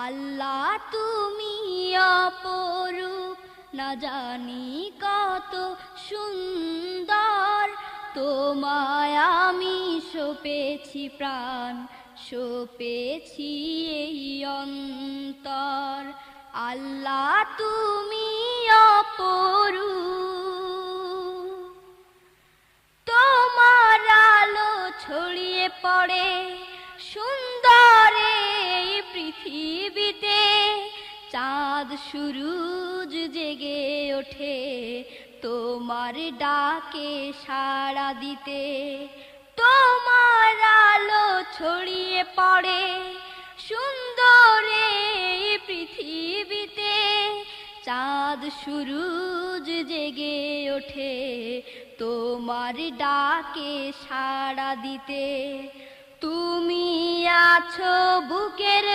আল্লাহ তুমি অপরূপ, না জানি কত সুন্দর। তোমায় আমি সপেছি প্রাণ, সপেছি এই অন্তর। আল্লাহ তুমি অপরূপ, তোমার আলো ছড়িয়ে পড়ে সুন্দর এই পৃথিবীতে। চাঁদ সূরজ জেগে ওঠে তোমার ডাকে সাড়া দিতে। তোমার আলো ছড়িয়ে পড়ে সুন্দর এই পৃথিবীতে। চাঁদ সূরজ জেগে ওঠে তোমার ডাকে সাড়া দিতে। তুমি আছো বুকের